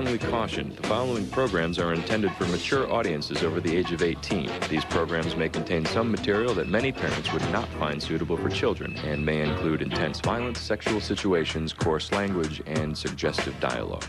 strongly caution, the following programs are intended for mature audiences over the age of 18. These programs may contain some material that many parents would not find suitable for children and may include intense violence, sexual situations, coarse language, and suggestive dialogue.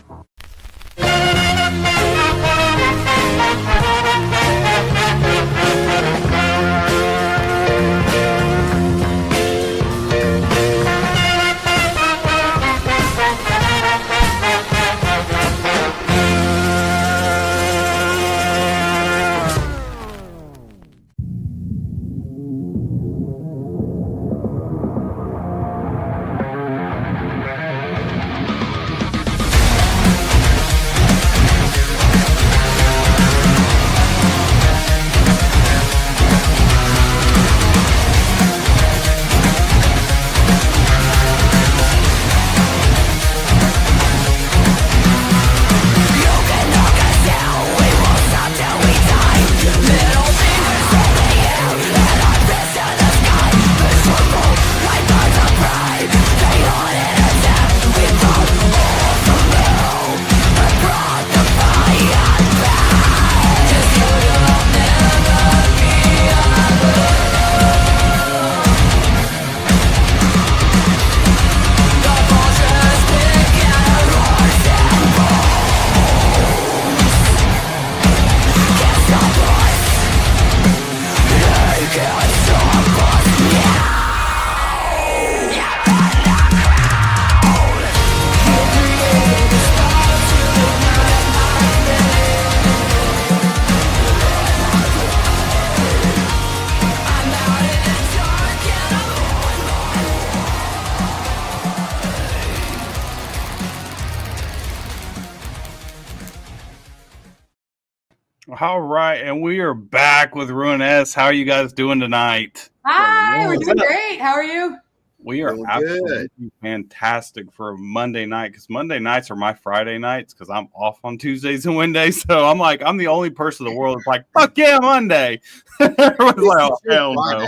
All right, and we are back with Ruiness. How are you guys doing tonight? Hi, we're doing great. How are you? We are absolutely fantastic for a Monday night, because Monday nights are my Friday nights because I'm off on Tuesdays and Wednesdays. So I'm like, I'm the only person in the world that's like, fuck yeah, Monday. Everyone's like, oh, hell no.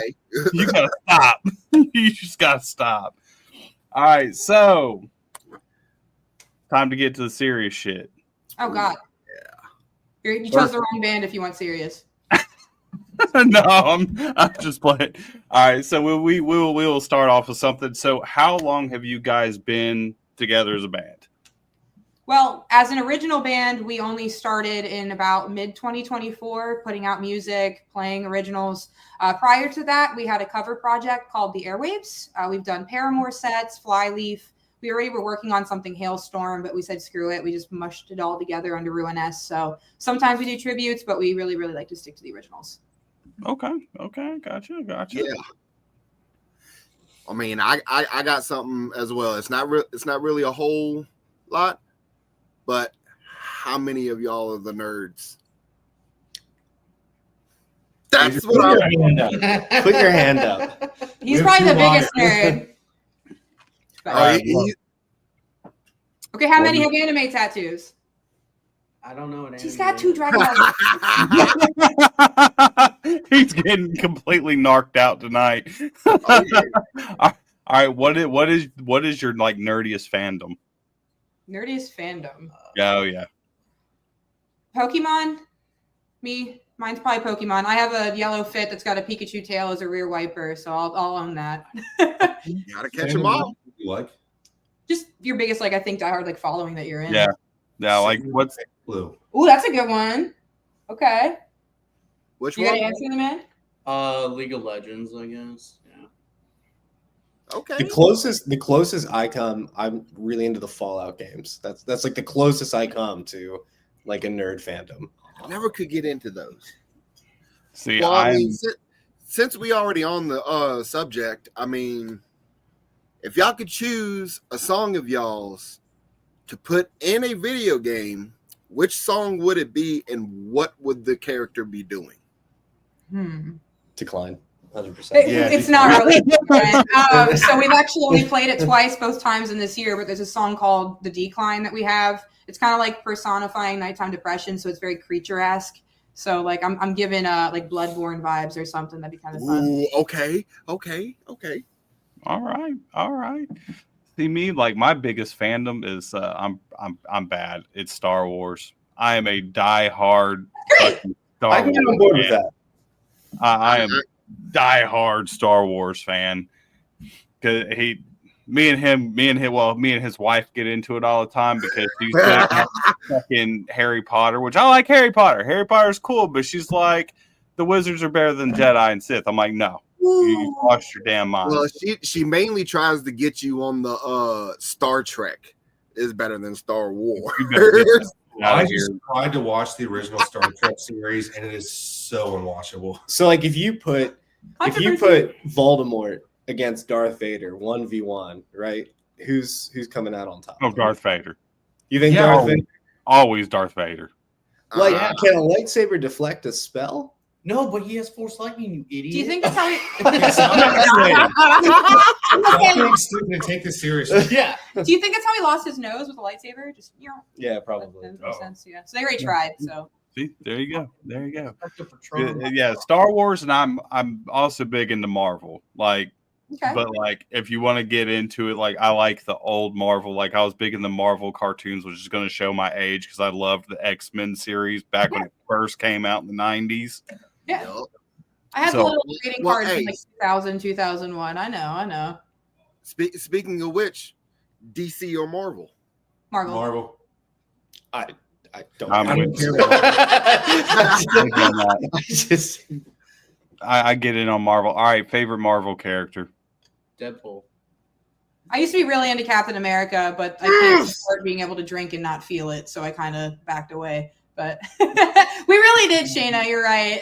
You gotta stop. You just gotta stop. All right, so time to get to the serious shit. Oh, God. You chose the wrong band if you want serious. No, I'm just playing. All right, so we will start off with something. So how long have you guys been together as a band? Well, as an original band, we only started in about mid-2024, putting out music, playing originals. Prior to that, we had a cover project called The Airwaves. We've done Paramore sets, Flyleaf. We already were working on something Hailstorm, but we said, screw it. We just mushed it all together under Ruiness. So sometimes we do tributes, but we really, really like to stick to the originals. Okay. Gotcha. Yeah. I mean, I got something as well. It's not really a whole lot, but how many of y'all are the nerds? That's what I'm. Put your hand up. He's probably the biggest nerd. Okay, how many have anime tattoos? I don't know. He's got 2 Dragon Ball. He's getting completely narked out tonight. Oh, yeah. All right, what is your like nerdiest fandom? Nerdiest fandom. Oh yeah. Pokemon. Mine's probably Pokemon. I have a yellow fit that's got a Pikachu tail as a rear wiper, so I'll own that. You gotta catch them all. You like? Just your biggest, like, I think, diehard, like, following that you're in. Yeah. Like, what's Blue? Ooh, that's a good one. Okay. Which you one? You got an answer, man? League of Legends, I guess. Yeah. Okay. The closest I come, I'm really into the Fallout games. That's like the closest I come to like a nerd fandom. I never could get into those. See, well, I mean, since we already on the subject, I mean, if y'all could choose a song of y'all's to put in a video game, which song would it be, and what would the character be doing? Decline. 100%. It's not really different. So we've actually only played it twice, both times in this year, but there's a song called The Decline that we have. It's kind of like personifying nighttime depression, so it's very creature-esque. So like I'm giving like Bloodborne vibes or something. That'd be kind of fun. Ooh, okay. All right. See me, like my biggest fandom is I'm bad. It's Star Wars. I am a diehard fucking Star I can get on board with that. I am diehard Star Wars fan. Cause me and his wife get into it all the time because she's big fucking Harry Potter, which I like Harry Potter. Harry Potter's cool, but she's like, the wizards are better than Jedi and Sith. I'm like, no, you lost your damn mind. Well, she mainly tries to get you on the Star Trek is better than Star Wars. I just tried to watch the original Star Trek series, and it is so unwatchable. So, like, if you put Voldemort against Darth Vader 1v1, right? Who's coming out on top? Oh, Darth Vader. You think Darth Vader? Always Darth Vader. Like, can a lightsaber deflect a spell? No, but he has Force Lightning, you idiot. Do you think that's how he? I'm being stupid and take this seriously. Yeah. Do you think that's how he lost his nose with a lightsaber? Just Yeah, probably. That makes sense. Yeah. So they already tried. So. See, there you go. There you go. Yeah, Star Wars, and I'm also big into Marvel. Like, okay. But like, if you want to get into it, like I like the old Marvel. Like I was big in the Marvel cartoons, which is going to show my age because I loved the X-Men series back when it first came out in the 90s. Yeah. I had the little trading cards in like 2000, 2001. I know. Speaking of which, DC or Marvel? Marvel. I don't. I get in on Marvel. All right, favorite Marvel character. Deadpool. I used to be really into Captain America, but I can't support being able to drink and not feel it, so I kind of backed away. But we really did, Shayna. You're right.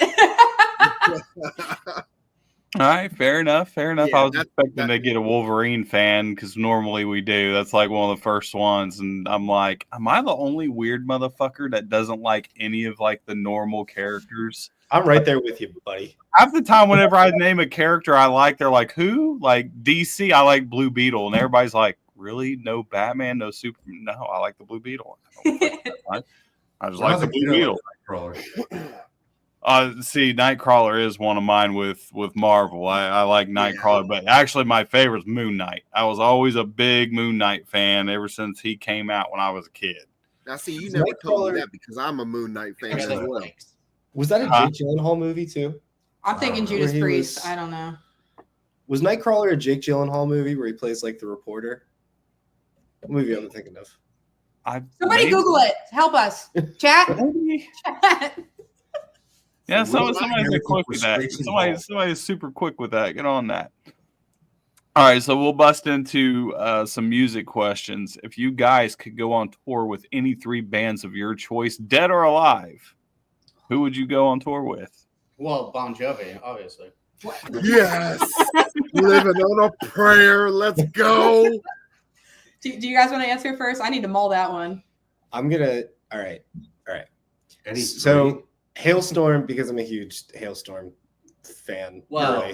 All right, fair enough. Yeah, I was expecting to get a Wolverine fan because normally we do. That's like one of the first ones, and I'm like, am I the only weird motherfucker that doesn't like any of like the normal characters? I'm right there with you, buddy. Half the time, whenever I name a character I like, they're like, who? Like DC, I like Blue Beetle, and everybody's like, really? No Batman, no Superman? No, I like the Blue Beetle. I just like the Blue Beetle. See, Nightcrawler is one of mine with Marvel. I like Nightcrawler, but actually my favorite is Moon Knight. I was always a big Moon Knight fan ever since he came out when I was a kid. Now, see, you never told me that because I'm a Moon Knight fan as well. Was that a Jake Gyllenhaal movie too? I'm thinking Judas Priest. I don't know. Was Nightcrawler a Jake Gyllenhaal movie where he plays like the reporter? What movie am I thinking of? Somebody Google it. Help us. Chat. Yeah, somebody's quick with that. Somebody's super quick with that. Get on that. All right, so we'll bust into some music questions. If you guys could go on tour with any three bands of your choice, dead or alive, who would you go on tour with? Well, Bon Jovi, obviously. Yes. Living on a prayer. Let's go. Do you guys want to answer first? I need to mull that one. I'm gonna. All right. So Hailstorm, because I'm a huge Hailstorm fan. Well,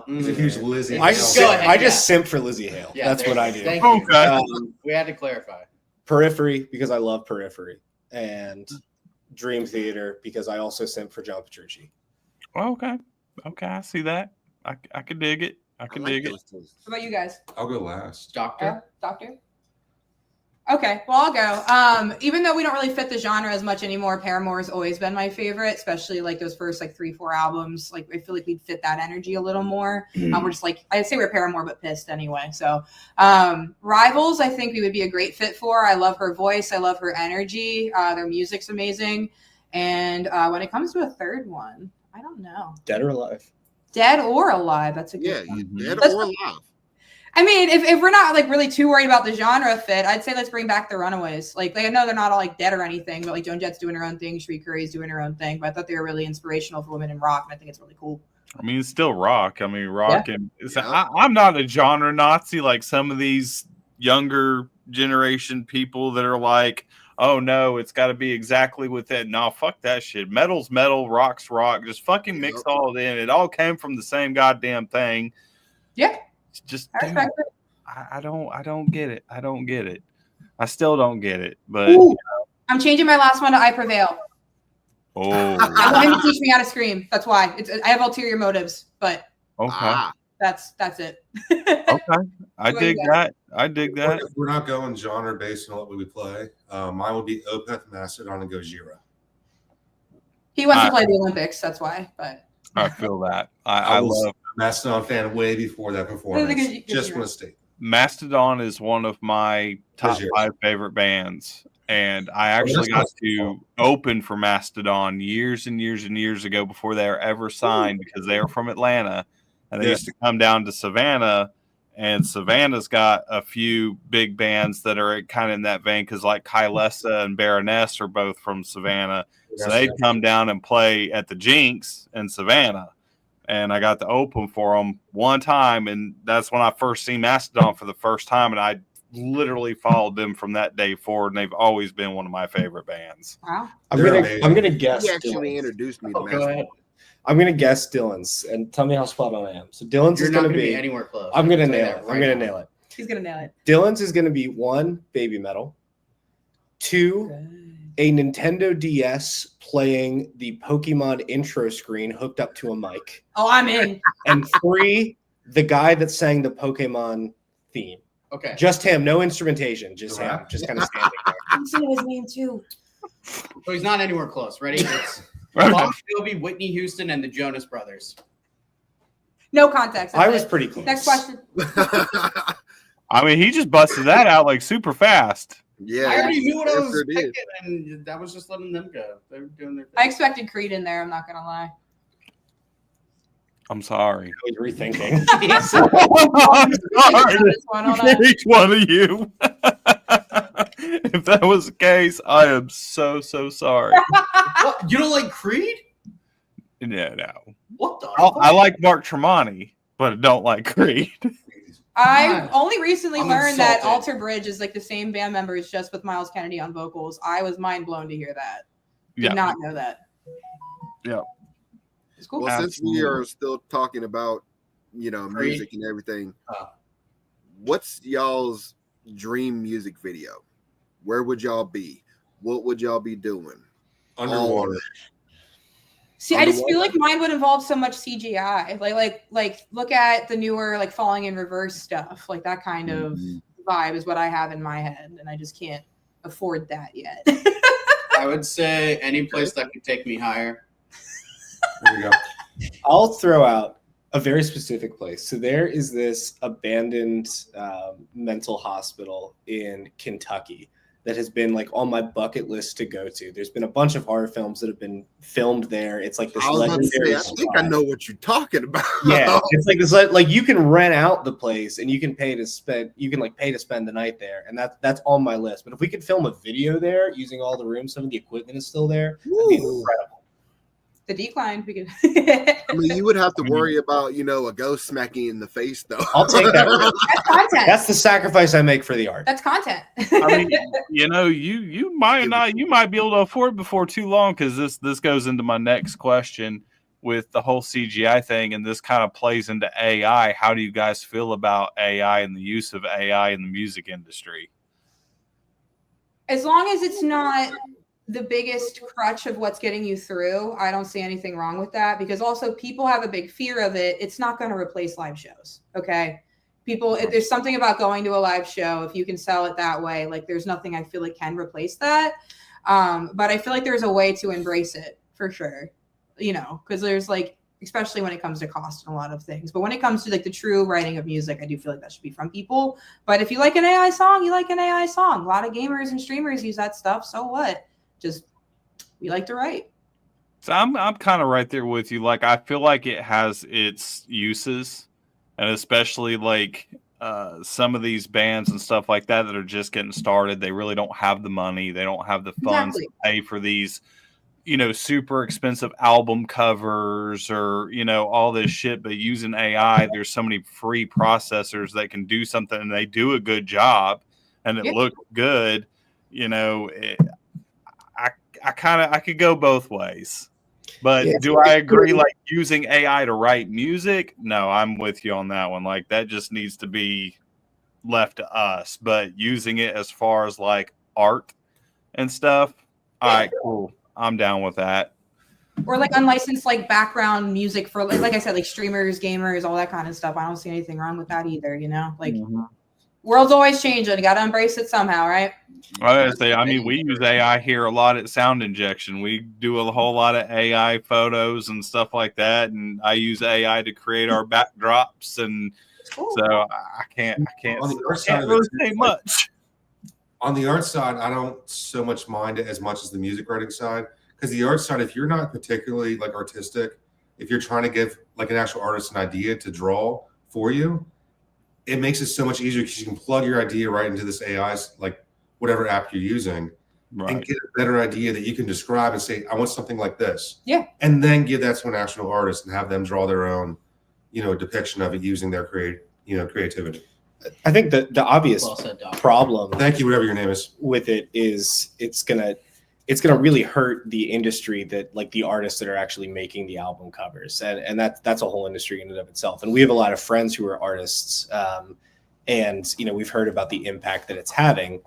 he's a huge Lizzie. I just simp for Lizzie Hale. Yeah, that's what I do. Thank you. Okay. We had to clarify. Periphery, because I love Periphery, and Dream Theater, because I also simp for John Petrucci. Okay, I see that. I could dig it. I could dig it. What about you guys? I'll go last. Doctor. Okay, well, I'll go. Even though we don't really fit the genre as much anymore, Paramore has always been my favorite, especially like those first like 3-4 albums. Like I feel like we'd fit that energy a little more. We're just like, I'd say we're Paramore but pissed anyway. So Rivals, I think we would be a great fit for. I love her voice. I love her energy. Their music's amazing. And when it comes to a third one, I don't know. Dead or alive? Dead or alive. That's a good one. Dead or alive. I mean, if we're not like really too worried about the genre fit, I'd say let's bring back the Runaways. Like I know they're not all like dead or anything, but like Joan Jett's doing her own thing, Sheree Curry's doing her own thing. But I thought they were really inspirational for women in rock, and I think it's really cool. I mean, it's still rock. I mean, rock, and I'm not a genre Nazi like some of these younger generation people that are like, oh no, it's got to be exactly with it. No, fuck that shit. Metal's metal, rock's rock. Just fucking mix all it in. It all came from the same goddamn thing. Yeah. Just I don't get it. I don't get it. I still don't get it. But I'm changing my last one to I Prevail. Oh, I want him to teach me how to scream. That's why. I have ulterior motives, but okay. That's it. Okay, I What dig you got? that. I dig that. If we're not going genre based on what we would play, mine would be Opeth, Mastodon, and Gojira. He wants to play the Olympics, that's why. But I feel that. I I was love a Mastodon fan way before that performance. Just want to state. Mastodon is one of my top Gojira. 5 favorite bands. And I actually got to open for Mastodon years and years and years ago before they were ever signed because they were from Atlanta and they used to come down to Savannah. And Savannah's got a few big bands that are kind of in that vein because like Kylesa and Baroness are both from Savannah. So they'd come down and play at the Jinx in Savannah. And I got to open for them one time. And that's when I first seen Mastodon for the first time. And I literally followed them from that day forward, and they've always been one of my favorite bands. wow. I'm gonna guess. He actually Dylan's. introduced me to Go Mastodon. ahead. I'm gonna guess Dylan's, and tell me how spot on I am. So Dylan's You're is not gonna going to be be. anywhere close. I'm gonna I'll tell you nail that it. right I'm gonna now. nail it. He's gonna nail it. Dylan's is gonna be 1, Baby Metal. 2, a Nintendo DS playing the Pokemon intro screen hooked up to a mic. Oh, I'm in. And 3, the guy that sang the Pokemon theme. Okay. Just him, no instrumentation, just him, Right. just kind of standing there. I'm saying his name too. So he's not anywhere close. Ready? It's Bon Jovi, Whitney Houston, and the Jonas Brothers. No context. I that's was it. pretty close. Next question. I mean, he just busted that out like super fast. Yeah, I already knew what I yes, was sir did. picking, and that was just letting them go. They were doing their thing. I expected Creed in there. I'm not gonna lie. I'm sorry. I was rethinking. I'm sorry This one, hold for on. each one of you. If that was the case, I am so sorry. What? You don't like Creed? No. What the? I like Mark Tremonti, but I don't like Creed. I only recently I'm learned that insulted. Alter Bridge is like the same band members, just with Miles Kennedy on vocals. I was mind blown to hear that. Did Yeah. not know that. Yeah. It's cool. Well, since we Absolutely. are still talking about, Creed. music and everything, what's y'all's dream music video? Where would y'all be? What would y'all be doing? Underwater. See, I just feel like mine would involve so much CGI. Like look at the newer like Falling in Reverse stuff. Like that kind of vibe is what I have in my head, and I just can't afford that yet. I would say any place that could take me higher. There you go. I'll throw out a very specific place. So there is this abandoned mental hospital in Kentucky that has been like on my bucket list to go to. There's been a bunch of horror films that have been filmed there. It's like this I was about to say, legendary I think I spot. know what you're talking about. Yeah, it's like this. Like you can rent out the place and you can pay to spend. You can like pay to spend the night there, and that's on my list. But if we could film a video there using all the rooms, some of the equipment is still there. That'd be incredible. The decline. We could. I mean, you would have to worry about, a ghost smacking you in the face, though. I'll take that risk. That's content. That's the sacrifice I make for the art. That's content. I mean, you might be able to afford it before too long, because this goes into my next question with the whole CGI thing, and this kind of plays into AI. How do you guys feel about AI and the use of AI in the music industry? As long as it's not the biggest crutch of what's getting you through, I don't see anything wrong with that, because also people have a big fear of it. It's not going to replace live shows. Okay. If there's something about going to a live show, if you can sell it that way, like there's nothing I feel like can replace that. But I feel like there's a way to embrace it for sure, because there's like, especially when it comes to cost and a lot of things. But when it comes to like the true writing of music, I do feel like that should be from people. But if you like an AI song, you like an AI song. A lot of gamers and streamers use that stuff. So what? Just we like to write. So I'm kind of right there with you. Like, I feel like it has its uses, and especially like some of these bands and stuff like that are just getting started. They really don't have the money. They don't have the funds to pay for these, super expensive album covers or, all this shit. But using AI, there's so many free processors that can do something, and they do a good job, and it looks good. I could go both ways, but do I agree? Like using AI to write music? No, I'm with you on that one. Like that just needs to be left to us. But using it as far as like art and stuff, all right, cool. I'm down with that. or like unlicensed like background music for like I said, like streamers, gamers, all that kind of stuff. I don't see anything wrong with that either. You know, like world's always changing. You got to embrace it somehow, right? I say, I mean, we use AI here a lot at Sound Injection. We do a whole lot of AI photos and stuff like that, and I use AI to create our backdrops, and Cool. so I can't On the art side of really it, say much. On the art side, I don't so much mind it as much as the music writing side, because the art side, if you're not particularly like artistic, if you're trying to give like an actual artist an idea to draw for you, it makes it so much easier because you can plug your idea right into this AI's like whatever app you're using, and get a better idea that you can describe and say, I want something like this. Yeah. And then give that to an actual artist and have them draw their own, depiction of it using their creativity. I think the obvious Well said, Doc. problem Thank you, whatever your name is. with it is it's gonna really hurt the industry that like the artists that are actually making the album covers, and that's a whole industry in and of itself. And we have a lot of friends who are artists, and we've heard about the impact that it's having,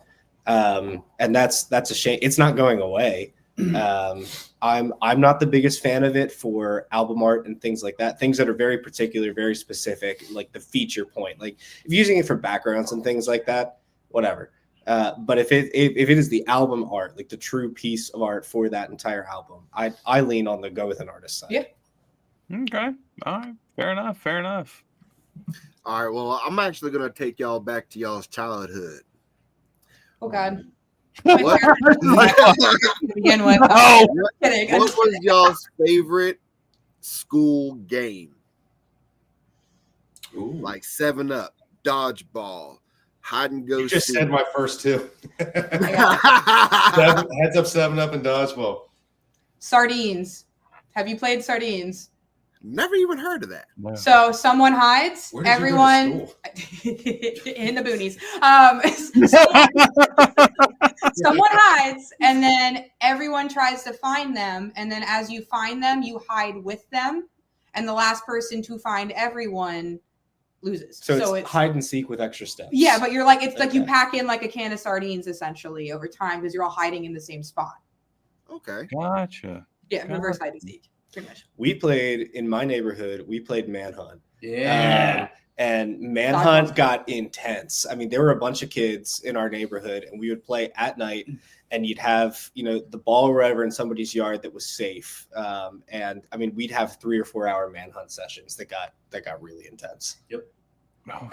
and that's a shame. It's not going away. I'm not the biggest fan of it for album art and things like that. Things that are very particular, very specific, like the feature point. Like if you're using it for backgrounds and things like that, whatever. But if it is the album art, like the true piece of art for that entire album, I lean on the go with an artist side. Yeah. Okay. All right. Fair enough. Fair enough. All right. Well, I'm actually gonna take y'all back to y'all's childhood. Oh God. What, To begin with. No. Kidding. what was y'all's favorite school game? Ooh. Like 7-Up, dodgeball, hide and go You just seek. said my first two. Heads up, 7-Up, and dodgeball. Sardines. Have you played sardines? Never even heard of that. So someone hides, Where did everyone you go to school? in the boonies. Someone hides, and then everyone tries to find them. And then as you find them, you hide with them. And the last person to find everyone loses. So it's hide and seek with extra steps. Yeah, but you're like, it's like you Okay. pack in like a can of sardines essentially over time because you're all hiding in the same spot. Okay. Gotcha. Yeah, reverse hide and seek. Pretty much. We played in my neighborhood. We played Manhunt. Yeah. And Manhunt got intense. I mean, there were a bunch of kids in our neighborhood, and we would play at night, and you'd have, the ball or whatever in somebody's yard that was safe. And I mean, we'd have 3 or 4 hour Manhunt sessions that got really intense. Oh,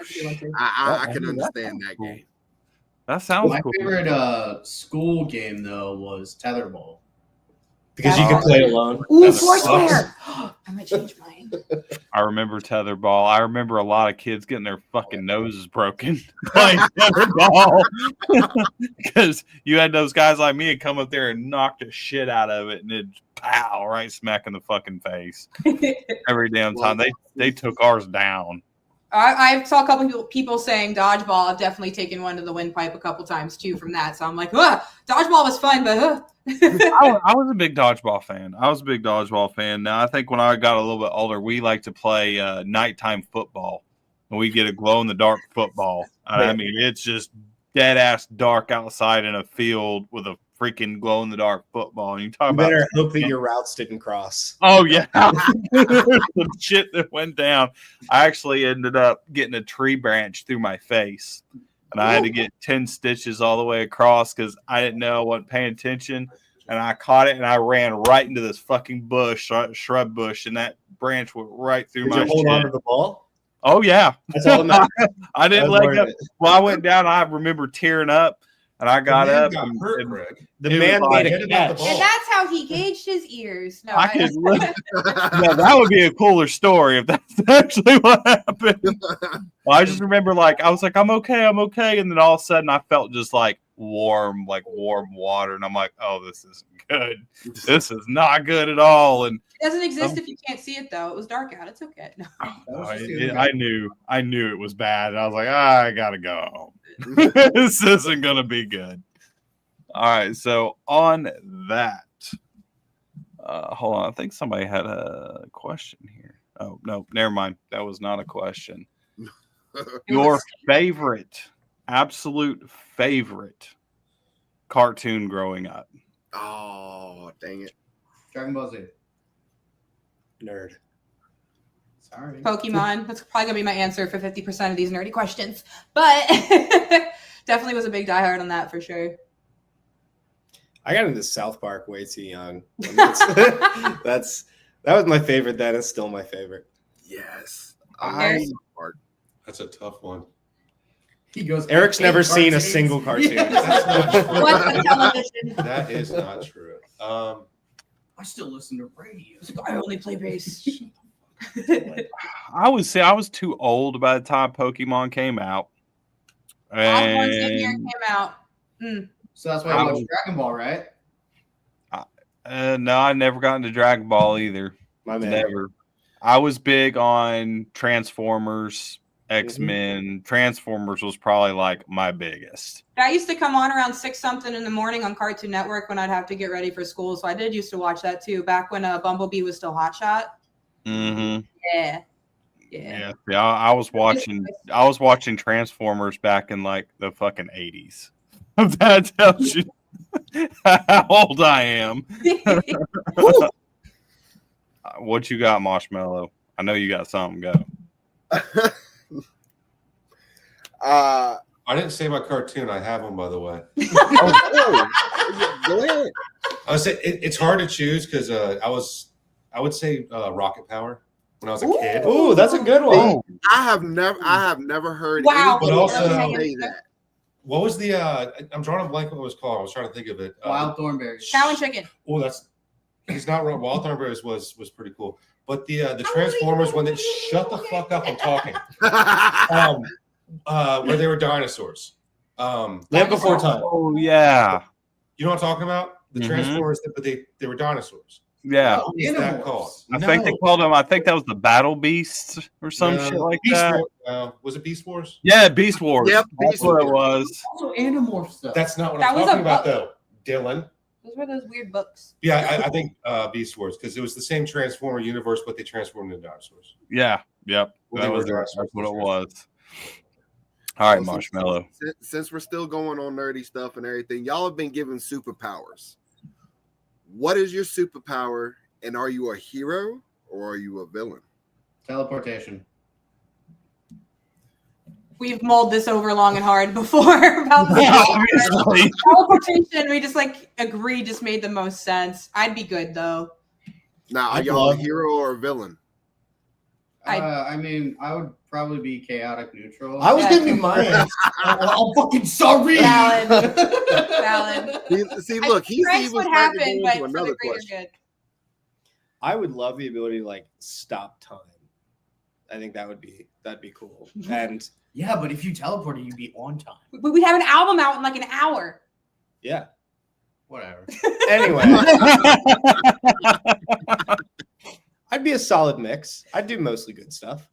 I can understand that game. That sounds My cool. favorite school game though was tetherball. Because you could play alone. Ooh, That Foursquare. I might change mine. I remember tetherball. I remember a lot of kids getting their fucking noses broken playing tetherball because you had those guys like me that come up there and knock the shit out of it, and it pow right smack in the fucking face every damn time. They took ours down. I saw a couple people saying dodgeball. I've definitely taken one to the windpipe a couple times too from that. So I'm like, dodgeball was fun, but I was a big dodgeball fan. Now, I think when I got a little bit older, we like to play nighttime football. And we get a glow-in-the-dark football. I mean, it's just dead-ass dark outside in a field with a freaking glow-in-the-dark football. And you talk about Better hope that your routes didn't cross. Oh, yeah. The shit that went down. I actually ended up getting a tree branch through my face. And I had to get 10 stitches all the way across because I didn't know, I wasn't paying attention. And I caught it and I ran right into this fucking bush, shrub bush, and that branch went right through my Did you hold shit. on to the ball? Oh, yeah. That's all that matters. I didn't let go. Well, I went down. I remember tearing up, and I got up. Got and, hurt, and Greg. The It man was made like- a catch. and that's how he gauged his ears. No, I could look. Yeah, that would be a cooler story if that's actually what happened. Well, I just remember, I was like, I'm okay, and then all of a sudden, I felt just warm water, and I'm like, oh, this isn't good. This is not good at all. And It doesn't exist if you can't see it, though. It was dark out. It's okay. No. I knew it was bad. And I was like, I gotta go home. This isn't gonna be good. All right, so on that, hold on. I think somebody had a question here. Oh no, never mind. That was not a question. Your absolute favorite cartoon growing up? Oh, dang it. Dragon Ball Z. Nerd. Sorry. Pokemon. That's probably gonna be my answer for 50% of these nerdy questions. But definitely was a big diehard on that for sure. I got into South Park way too young. That was my favorite then. It's still my favorite. Yes. There's- That's a tough one. He goes. Eric's never seen a cartoons. single cartoon. Yeah. That's not true. What's the television? That is not true. I still listen to radio. I only play bass. I would say I was too old by the time Pokemon came out. Osborne same year it And came out. So that's why you watch Dragon Ball, right? no, I never got into Dragon Ball either. My man. Never. I was big on Transformers, X-Men. Transformers was probably like my biggest. That used to come on around 6 something in the morning on Cartoon Network when I'd have to get ready for school. So I did used to watch that too, back when Bumblebee was still hotshot. Mm-hmm. Yeah. I was watching Transformers back in like the fucking 80s. That tells you how old I am. What you got, Moshmeloh? I know you got something. Go. I didn't say my cartoon. I have one, by the way. Go ahead. I would say it's hard to choose because I would say Rocket Power when I was a kid. Ooh, that's a good one. I have never heard Wow. anybody But also- say that. What was the? I'm drawing a blank. What it was called? I was trying to think of it. Wild Thornberries. Cow and chicken. Oh, he's not wrong. Wild Thornberries was pretty cool. But the Transformers one that shut the fuck up, I'm talking. Where they were dinosaurs. Land Before Time. Oh yeah, You know what I'm talking about? The Mhm. Transformers, but they were dinosaurs. yeah. What is that called? I think they called them. I think that was the Battle Beasts or some shit like Beast that. Wars. Was it Beast Wars? Yeah, Beast Wars. Yep, That's Beast what it Wars. was. Also, Animorph stuff. That's not what That I'm was talking a about, book. though. Dylan. Those were those weird books. Yeah, I think Beast Wars because it was the same Transformer universe, but they transformed into dinosaurs. Yeah. Yep. Well, That they was were that's dinosaurs. what it was. All right, Well, Moshmeloh. Since we're still going on nerdy stuff and everything, y'all have been given superpowers. What is your superpower, and are you a hero or are you a villain? Teleportation. We've mulled this over long and hard before about Obviously. teleportation. We just agreed just made the most sense. I'd be good though. Now, are I'd y'all a love- hero or a villain? I mean, I would probably be chaotic neutral. I was Yeah. giving you mine. I'm fucking sorry. Valid. Valid. See, look, he's Pranks even would starting to happen, go but into for the another greater question. good. I would love the ability to stop time. I think that'd be cool. And Yeah, but if you teleported, you'd be on time. We'd have an album out in like an hour. yeah. Whatever. Anyway, I'd be a solid mix. I'd do mostly good stuff.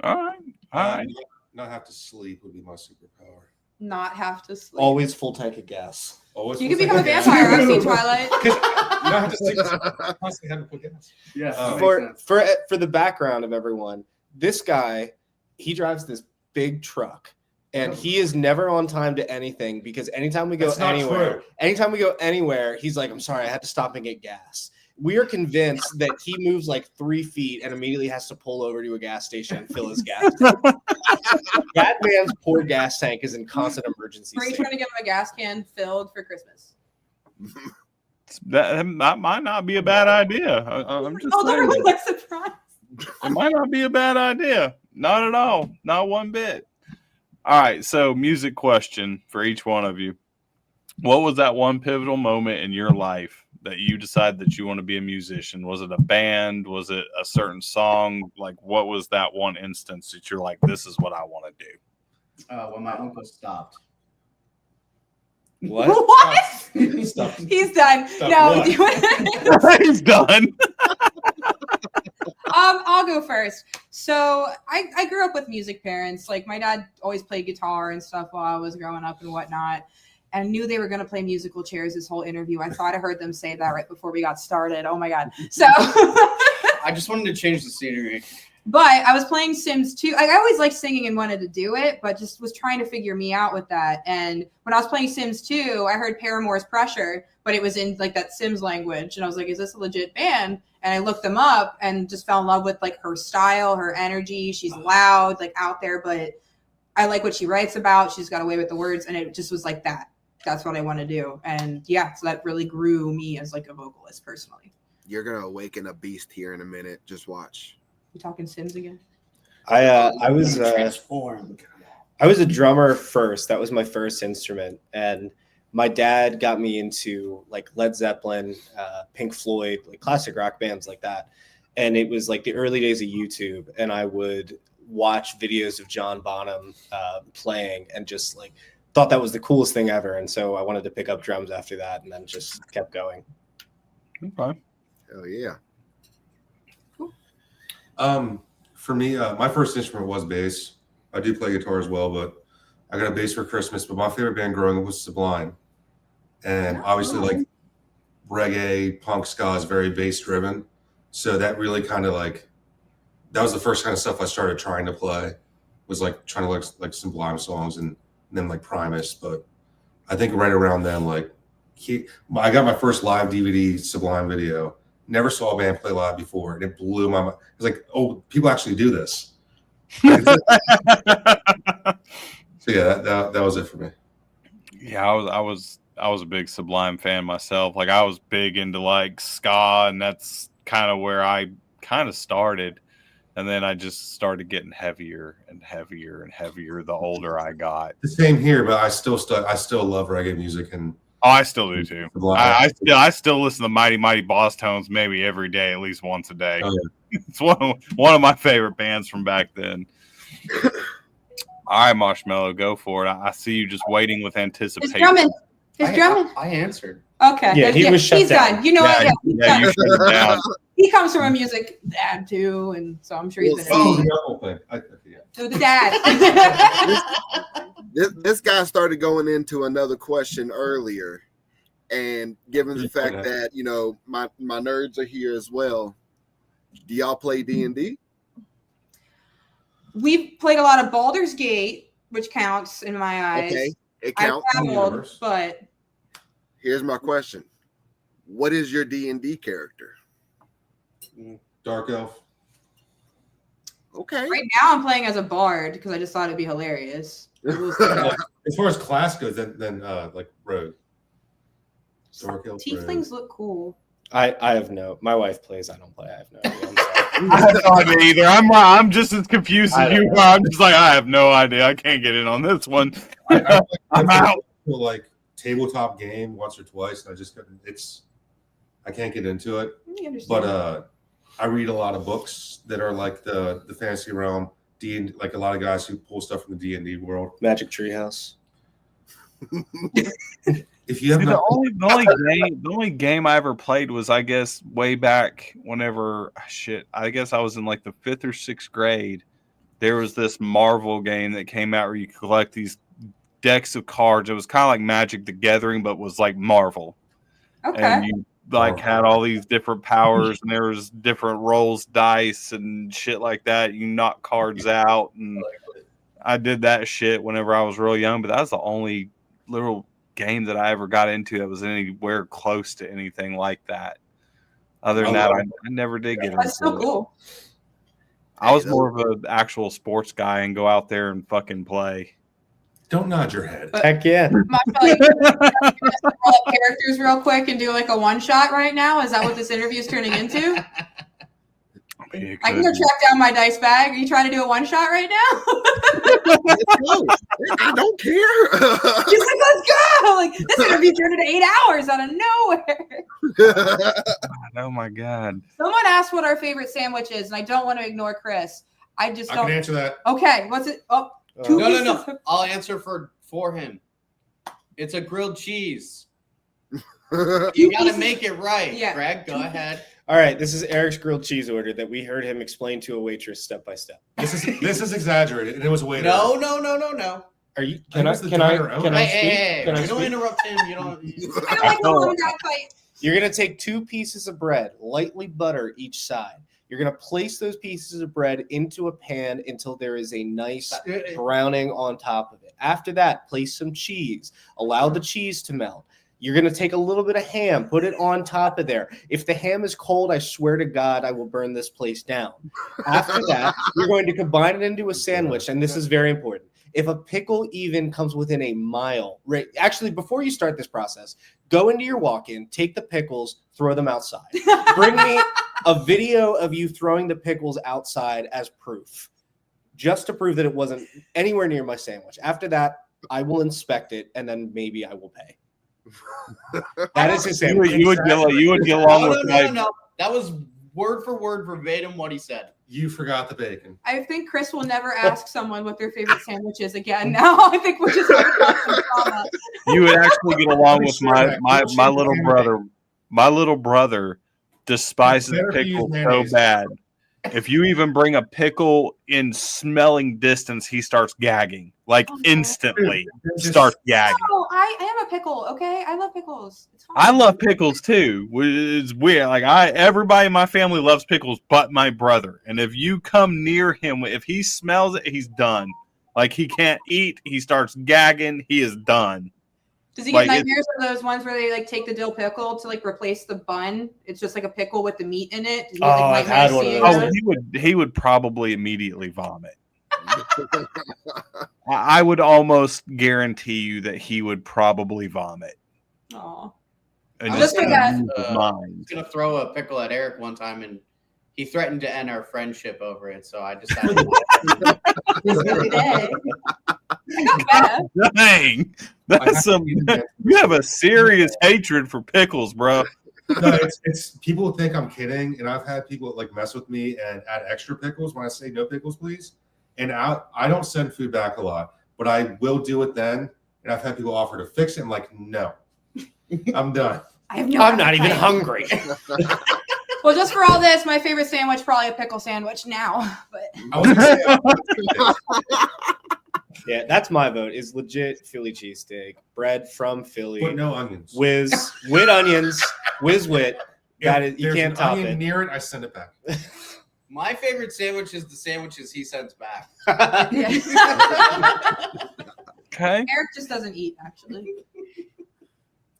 All right. All right. Not have to sleep would be my superpower. Not have to sleep. Always full tank of gas. Always You full could become a tank of vampire. gas. I've seen Twilight. Not have to sleep. Constantly having to put gas. Yeah. For the background of everyone, this guy, he drives this big truck. And he is never on time to anything because anytime we go That's not anywhere, he's like, I'm sorry, I had to stop and get gas. We are convinced that he moves 3 feet and immediately has to pull over to a gas station and fill his gas. That man's poor gas tank is in constant emergency Were you state. trying to give him a gas can filled for Christmas? That might not be a bad idea. I'm just Oh, saying. everyone looks surprised. It might not be a bad idea. Not at all. Not one bit. All right. So, music question for each one of you. What was that one pivotal moment in your life that you decided that you want to be a musician? Was it a band? Was it a certain song? What was that one instance that you're like, this is what I want to do? When my uncle stopped. What? What? Stop. He's done. Stop No, what? do it. He's done. I'll go first. So I grew up with music parents. My dad always played guitar and stuff while I was growing up and whatnot. And knew they were going to play musical chairs this whole interview. I thought I heard them say that right before we got started. Oh my God. So I just wanted to change the scenery. But I was playing Sims 2. I always liked singing and wanted to do it, but just was trying to figure me out with that. And when I was playing Sims 2, I heard Paramore's Pressure, but it was in that Sims language. And I was like, is this a legit band? And I looked them up and just fell in love with like her style, her energy. She's loud, like out there, but I like what she writes about. She's got a way with the words, and it just was like that. That's what I want to do. And yeah, so that really grew me as like a vocalist personally. You're gonna awaken a beast here in a minute. Just watch. You talking Sims again? I was transformed. I was a drummer first. That was my first instrument, and my dad got me into like Led Zeppelin, Pink Floyd, like classic rock bands like that. And it was like the early days of YouTube, and I would watch videos of John Bonham playing and just like thought that was the coolest thing ever. And so I wanted to pick up drums after that, and then just kept going. Okay. Hell yeah. For me, my first instrument was bass. I do play guitar as well, but I got a bass for Christmas. But my favorite band growing up was Sublime. And obviously, like reggae, punk, ska is very bass driven. So that really kind of like, that was the first kind of stuff I started trying to play, was like trying to like Sublime songs and then like Primus. But I think right around then, like I got my first live DVD Sublime video. Never saw a band play live before, and it blew my mind. It was like, oh, people actually do this. So yeah, that was it for me. Yeah, I was a big Sublime fan myself. Like I was big into like ska, and that's kind of where I kind of started. And then I just started getting heavier and heavier and heavier the older I got. The same here, but I still love reggae music, and I still do too. I still listen to Mighty Mighty Boss Tones maybe every day, at least once a day. Oh, yeah. It's one of my favorite bands from back then. All right, Moshmeloh, go for it. I see you just waiting with anticipation. His drumming. I answered. Okay. Yeah, he was shut he's down. done. You know what? Yeah, you shut it down. he comes from a music dad too, and so I'm sure he's been. Oh, the Apple thing. Yeah. So the dad. This guy started going into another question earlier, and given the fact that my nerds are here as well, do y'all play D&D? We've played a lot of Baldur's Gate, which counts in my eyes. Okay, it counts. I dabbled, but here's my question: what is your D&D character? Dark Elf. Okay. Right now I'm playing as a bard because I just thought it'd be hilarious. As far as class goes, then like rogue. Dark Elf. Tieflings look cool. I have my wife plays. I don't play. I have no idea. I'm sorry. I have no idea either. I'm just as confused as you are. I'm just like, I have no idea. I can't get in on this one. I'm out. Like tabletop game once or twice, and I just couldn't. I can't get into it. But I read a lot of books that are like the fantasy realm. Like a lot of guys who pull stuff from the D&D world. Magic Treehouse. If you have the only game I ever played was, I guess, way back whenever I guess I was in like the 5th or 6th grade. There was this Marvel game that came out where you collect these decks of cards. It was kind of like Magic the Gathering, but was like Marvel. Okay. And you like had all these different powers, and there was different rolls, dice, and shit like that. You knock cards out, and I did that shit whenever I was real young. But that was the only little game that I ever got into that was anywhere close to anything like that. Other than that, I never did get into it. That's so cool. I was more of an actual sports guy and go out there and fucking play. Don't nod your head. Heck yeah. Characters real quick and do like a one shot right now. Is that what this interview is turning into? I can go track down my dice bag. Are you trying to do a one shot right now? I don't care. He's like, let's go. Like this interview turned into 8 hours out of nowhere. Oh my god. Someone asked what our favorite sandwich is, and I don't want to ignore Chris. I can answer that. Okay, what's it? Oh, No. I'll answer for him. It's a grilled cheese. You got to make it right. Yeah. Greg, go ahead. All right, this is Eric's grilled cheese order that we heard him explain to a waitress step by step. This is exaggerated, and it was a waiter. No. Are you? Can I speak? Hey, Can I you don't speak? interrupt him. You don't. I don't like the one that fight. You're gonna take 2 pieces of bread, lightly butter each side. You're gonna place those pieces of bread into a pan until there is a nice browning on top of it. After that, place some cheese. Allow the cheese to melt. You're going to take a little bit of ham, put it on top of there. If the ham is cold, I swear to God, I will burn this place down. After that, you're going to combine it into a sandwich, and this is very important. If a pickle even comes within a mile, right? Actually, before you start this process, go into your walk-in, take the pickles, throw them outside. Bring me a video of you throwing the pickles outside as proof, just to prove that it wasn't anywhere near my sandwich. After that, I will inspect it, and then maybe I will pay. That is his sandwich. You would get along with No. That was word for word verbatim what he said. You forgot the bacon. I think Chris will never ask someone what their favorite sandwich is again. Now I think we're just going to cause some drama. You would actually get along with my little brother. My little brother despises pickles so bad. If you even bring a pickle in smelling distance, he starts gagging. Like instantly starts gagging. Oh, I am a pickle, okay? I love pickles. It's fine. I love pickles too. It's weird. Like everybody in my family loves pickles but my brother. And if you come near him, if he smells it, he's done. Like he can't eat, he starts gagging, he is done. Does he get nightmares of those ones where they like take the dill pickle to like replace the bun? It's just like a pickle with the meat in it. Does he get, I've had one of those. He would probably immediately vomit. I would almost guarantee you that he would probably vomit. Oh, Just for that. I was gonna throw a pickle at Eric one time, and he threatened to end our friendship over it. So I decided. Dang, that's some. You have a serious hatred for pickles, bro. No, it's people think I'm kidding, and I've had people like mess with me and add extra pickles when I say no pickles, please. And I don't send food back a lot, but I will do it then. And I've had people offer to fix it. I'm like, no, I'm done. I'm not even hungry. Well, just for all this, my favorite sandwich probably a pickle sandwich now. But yeah, that's my vote. Is legit Philly cheesesteak, bread from Philly, but no onions. With onions, wit. That is, you can't top it. Near it, I send it back. My favorite sandwich is the sandwiches he sends back. Okay. Eric just doesn't eat, actually.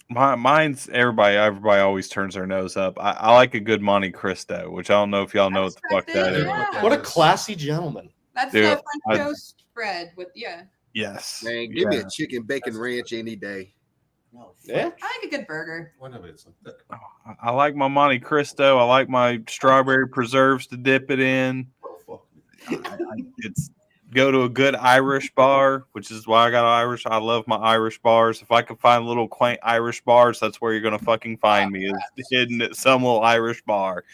Mine's everybody always turns their nose up. I like a good Monte Cristo, which I don't know if y'all know what the fuck that is. Yeah. What a classy gentleman. That's the French toast bread with Yes. Man, give me a chicken bacon ranch any day. No, Yeah. I like a good burger. One of it's like that. I like my Monte Cristo. I like my strawberry preserves to dip it in. It's go to a good Irish bar, which is why I got Irish. I love my Irish bars. If I can find little quaint Irish bars, that's where you're gonna fucking find me. Is hidden at some little Irish bar,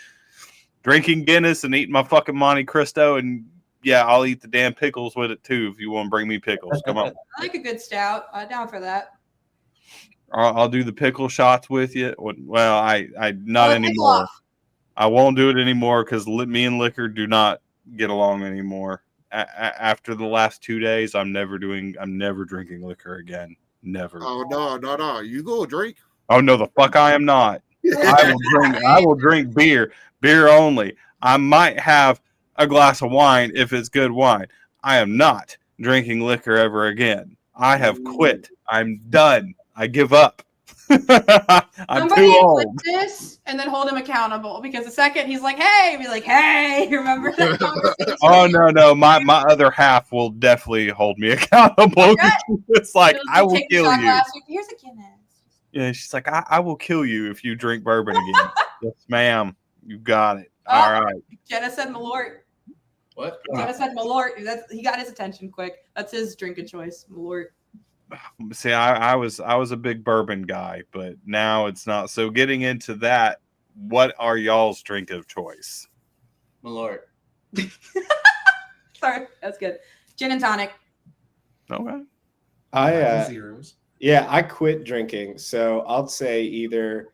drinking Guinness and eating my fucking Monte Cristo, and yeah, I'll eat the damn pickles with it too. If you want to bring me pickles, come on. I like a good stout. Down for that. I'll do the pickle shots with you. Well, I not anymore. I won't do it anymore because me and liquor do not get along anymore. After the last 2 days, I'm never drinking liquor again. Never. Oh no! You go drink. Oh no, the fuck I am not. I will drink beer only. I might have a glass of wine if it's good wine. I am not drinking liquor ever again. I have quit. I'm done. I give up. I'm too old. This and then hold him accountable because the second he's like, "Hey," be like, "Hey," remember that conversation? Oh no, my other half will definitely hold me accountable. Okay. It's like I will kill you. Here's a Guinness. Yeah, she's like, I will kill you if you drink bourbon again. Yes, ma'am. You got it. All right. Jenna said Malort. What? Jenna said Malort. He got his attention quick. That's his drinking choice, Malort. See, I was a big bourbon guy, but now it's not. So getting into that, what are y'all's drink of choice? Malort. Sorry, that's good. Gin and tonic. Okay. I quit drinking, so I'll say either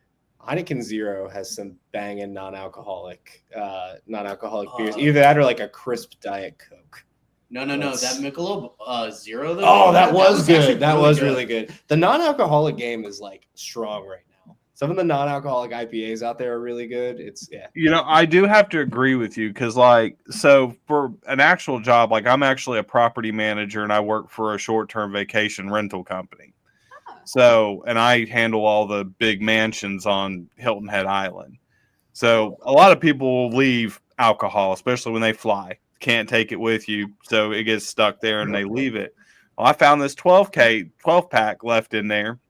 Heineken Zero has some banging non-alcoholic beers. Either that or like a crisp Diet Coke. No. That Michelob Zero, though. Oh, that was good. That was really good. The non-alcoholic game is like strong right now. Some of the non-alcoholic IPAs out there are really good. I do have to agree with you because, so for an actual job, I'm actually a property manager and I work for a short-term vacation rental company. So, and I handle all the big mansions on Hilton Head Island. So a lot of people will leave alcohol, especially when they fly. Can't take it with you, so it gets stuck there and they leave it. Well, I found this 12 pack left in there,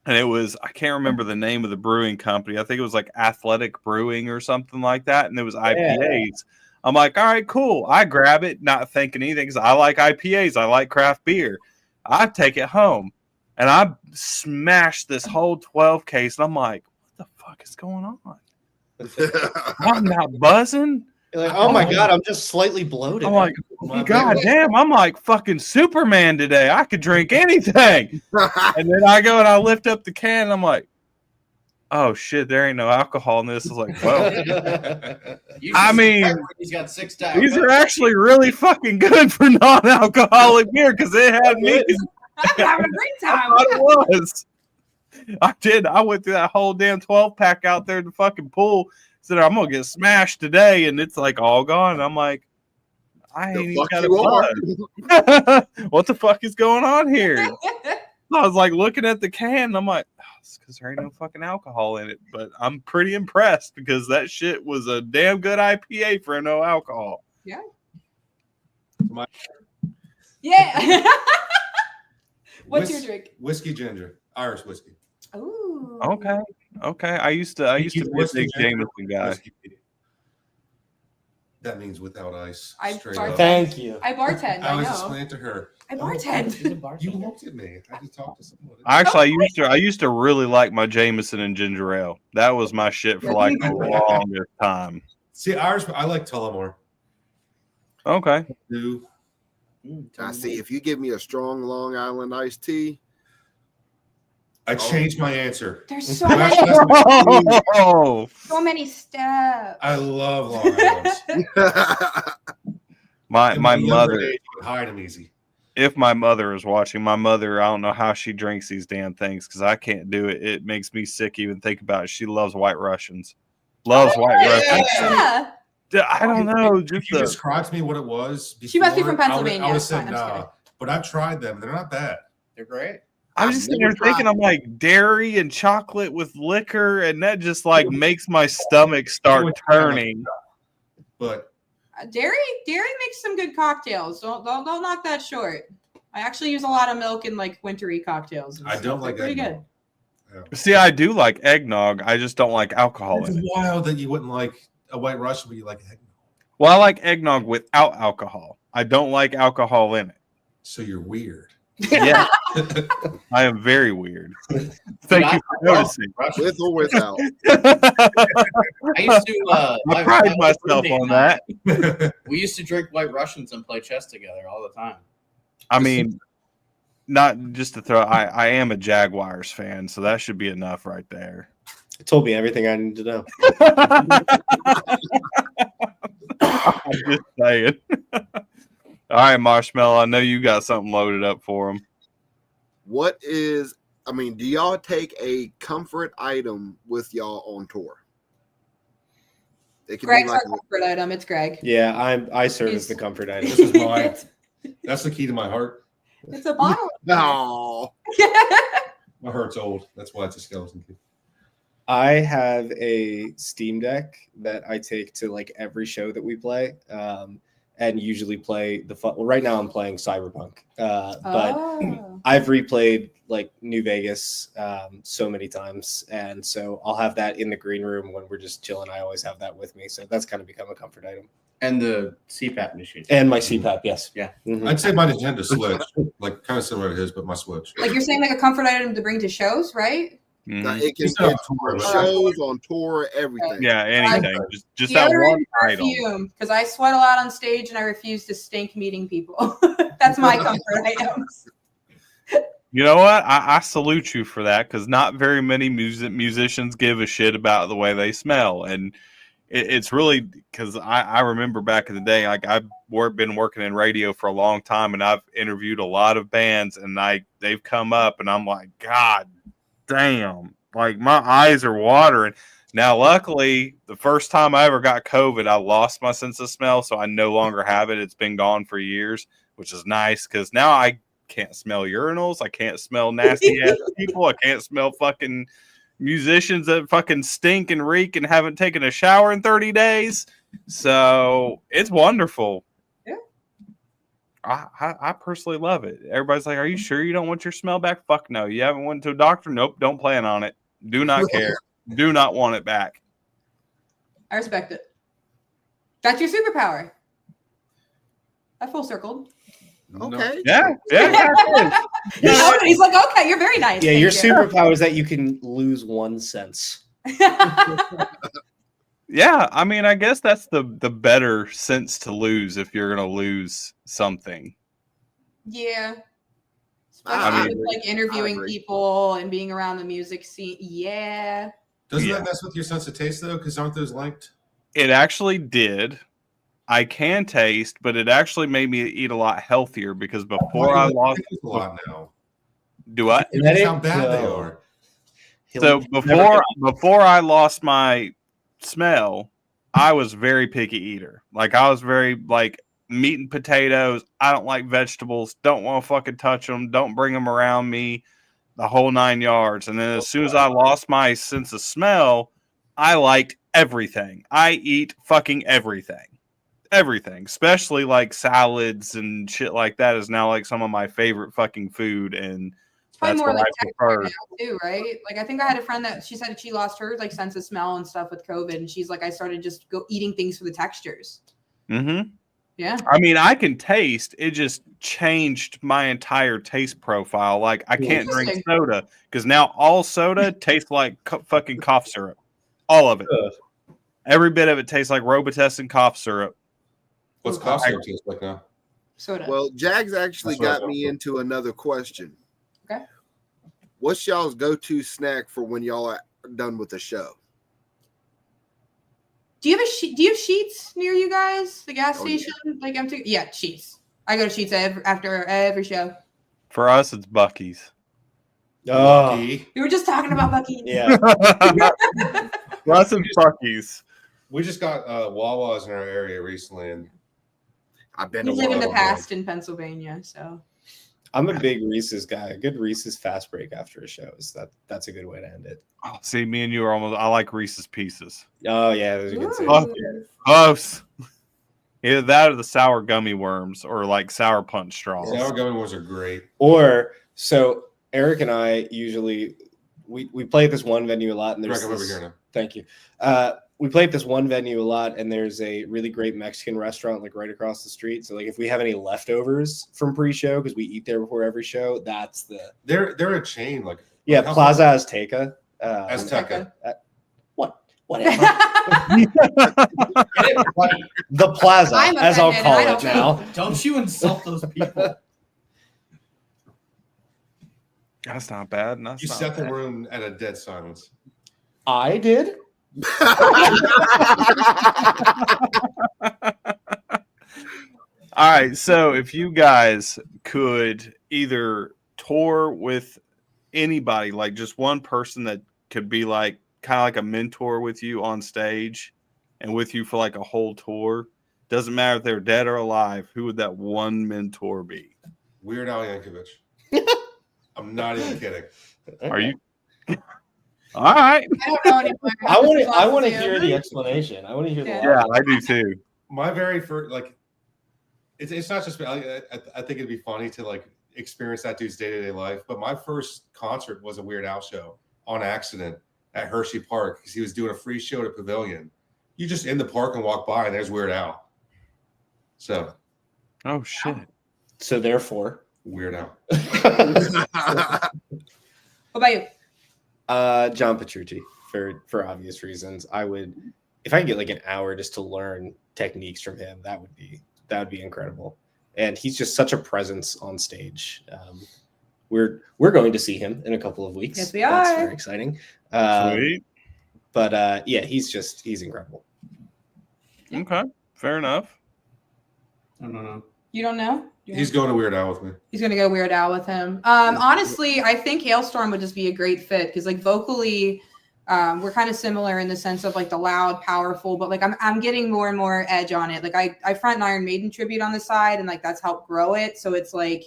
and it was, I can't remember the name of the brewing company. I think it was like Athletic Brewing or something like that, and it was IPAs. I'm like, all right, cool. I grab it, not thinking anything, because I like IPAs. I like craft beer. I take it home, and I smashed this whole 12 case, and I'm like, what the fuck is going on? I'm not buzzing. You're like, oh my God, I'm just slightly bloated. I'm like, God damn, I'm like fucking Superman today. I could drink anything. And then I go and I lift up the can, and I'm like, oh shit, there ain't no alcohol in this. I was like, well, I mean, he's got 6 these are actually really fucking good for non-alcoholic beer, because it had me. I'm having a great time. I was. I did. I went through that whole damn 12 pack out there in the fucking pool. Said I'm gonna get smashed today, and it's like all gone. And I'm like, I ain't even got a buzz. What the fuck is going on here? I was like looking at the can, and I'm like, oh, it's because there ain't no fucking alcohol in it. But I'm pretty impressed, because that shit was a damn good IPA for no alcohol. Yeah. Yeah. What's your drink? Whiskey ginger, Irish whiskey. Ooh. Okay. I used to be a big Jameson guy. That means without ice. Straight bartend. up. Thank you. I bartend. I was know. explaining to her. I bartend. You looked at me. I just talked to someone. Actually, I used to really like my Jameson and ginger ale. That was my shit for like the longest time. See, Irish, I like Tullamore. Okay. I see. If you give me a strong Long Island iced tea, I changed my answer. There's so many, Oh, so many steps. I love Long Island. my mother. Hide them easy. If my mother is watching, my mother, I don't know how she drinks these damn things, because I can't do it. It makes me sick even think about it. She loves White Russians. Loves White Russians. Yeah. I don't know. If you described to me what it was, She must be from before, Pennsylvania. I would have It's said fine, I'm just nah. kidding. But I've tried them. They're not bad. They're great. I was just sitting there thinking, I'm like, dairy and chocolate with liquor, and that just like makes my stomach start turning. But Dairy makes some good cocktails. Don't knock that short. I actually use a lot of milk in like wintry cocktails. I don't like pretty eggnog. good. See, I do like eggnog. I just don't like alcohol It's in it. wild that you wouldn't like a White Russian, but you like eggnog. Well, I like eggnog without alcohol. I don't like alcohol in it. So you're weird. Yeah, I am very weird. Thank you for noticing. with or without. I used to. I pride myself on that. We used to drink White Russians and play chess together all the time. I mean, not just to throw. I am a Jaguars fan, so that should be enough right there. It told me everything I need to know. I'm just saying. All right, Moshmeloh, I know you got something loaded up for him. Do y'all take a comfort item with y'all on tour? It could Greg's be like our comfort item. It's Greg. Yeah, I serve as the comfort item. This is mine. That's the key to my heart. It's a bottle. no. My heart's old. That's why it's a skeleton key. I have a Steam Deck that I take to like every show that we play, and usually play well, right now I'm playing Cyberpunk, but I've replayed like New Vegas so many times, and so I'll have that in the green room when we're just chilling. I always have that with me, so that's kind of become a comfort item. And the CPAP machine. And my CPAP, yes. Yeah. Mm-hmm. I'd say my Nintendo Switch, like kind of similar to his, but my Switch. Like you're saying, like a comfort item to bring to shows, right? Now, it can Just get on tour, but- shows, on tour, everything. Yeah, anything. Just that Deodorant one and item. perfume, because I sweat a lot on stage and I refuse to stink meeting people. That's my comfort items. You know what? I salute you for that, because not very many musicians give a shit about the way they smell. And it's really because I remember back in the day, like I've been working in radio for a long time, and I've interviewed a lot of bands, and they've come up, and I'm like, God damn, like my eyes are watering. Now, luckily, the first time I ever got COVID, I lost my sense of smell, so I no longer have it. It's been gone for years, which is nice, because now I can't smell urinals. I can't smell nasty ass people. I can't smell fucking musicians that fucking stink and reek and haven't taken a shower in 30 days. So it's wonderful. Yeah. I personally love it. Everybody's like, are you sure you don't want your smell back? Fuck no. You haven't went to a doctor? Nope. Don't plan on it. Do not care. Do not want it back. I respect it. That's your superpower. I full circled. Okay. Yeah. He's like, okay, you're very nice. Yeah, Thank your you. superpower is that you can lose one sense. Yeah, I mean, I guess that's the better sense to lose if you're gonna lose something. Yeah. I Especially mean- with like interviewing agree. people and being around the music scene. Yeah. Doesn't Yeah. that mess with your sense of taste though? Because aren't those linked? It actually did. I can taste, but it actually made me eat a lot healthier because before I lost, a lot now. do I? And That's that how it- bad they no. are. So before I lost my smell, I was very picky eater. Like I was very like meat and potatoes. I don't like vegetables. Don't want to fucking touch them. Don't bring them around me. The whole 9 yards. And then as soon as I lost my sense of smell, I liked everything. I eat fucking everything. Everything, especially like salads and shit like that, is now like some of my favorite fucking food, and It's probably that's more what like I texture prefer. now too, right? Like I think I had a friend that she said she lost her like sense of smell and stuff with COVID, and she's like, I started just go eating things for the textures. Mm-hmm. Yeah. I mean, I can taste. It just changed my entire taste profile. Like I can't drink Interesting. soda because now all soda tastes like fucking cough syrup. All of it. Every bit of it tastes like Robitussin cough syrup. What's cough syrup taste like now? Soda. Well, Jagz actually That's what I got thought. me into another question. Okay. What's y'all's go-to snack for when y'all are done with the show? do you have do you have Sheets near you guys? The gas Oh, yeah. station? Like empty? Yeah, Sheets. I go to Sheets after every show. For us, it's Buc-ee's. Oh, Lucky. We were just talking about Buc-ee's. yeah. For us, it's Buc-ee's. We just got Wawa's in our area recently, and I've been We to live in the Wawa. past in Pennsylvania, so I'm a big Reese's guy. A good Reese's fast break after a show is that's a good way to end it. Oh, see, me and you are almost. I like Reese's Pieces. Oh yeah, there's a good Ooh. Close. Either that or the sour gummy worms or like sour punch straws. sour gummy worms are great. Or so Eric and I usually we play at this one venue a lot, and there's Greg, I'm over this- here now. Thank you. We play at this one venue a lot, and there's a really great Mexican restaurant like right across the street. So like if we have any leftovers from pre-show because we eat there before every show, that's the They're a chain, like yeah how- Plaza Azteca. Azteca. Whatever. Get it right. The Plaza, I'm as I'll offended, call I it don't now. Don't you insult those people. That's not bad. That's You not set the bad. room at a dead silence. I did. All right. So if you guys could either tour with anybody, like just one person that could be like kind of like a mentor with you on stage and with you for like a whole tour, doesn't matter if they're dead or alive, who would that one mentor be? Weird Al Yankovic. I'm not even kidding. Are you? All right. I don't know anymore. I want to hear the explanation. I want to hear the Yeah. Yeah, I do too. My very first, like, it's not just. I think it'd be funny to like experience that dude's day-to-day life. But my first concert was a Weird Al show on accident at Hershey Park because he was doing a free show at a Pavilion. You just in the park and walk by, and there's Weird Al. So Oh shit. So therefore, Weird Al. What about you? John Petrucci for obvious reasons. I would, if I could get like an hour just to learn techniques from him, that would be incredible. And he's just such a presence on stage. We're going to see him in a couple of weeks. Yes, we That's are. very exciting. Sweet. But yeah, he's incredible. Okay. Fair enough. I don't know. You don't know? He's going to Weird Al with me. He's gonna go Weird Al with him. Honestly, I think Hailstorm would just be a great fit because like vocally, we're kind of similar in the sense of like the loud, powerful, but like I'm getting more and more edge on it. Like I front an Iron Maiden tribute on the side, and like that's helped grow it. So it's like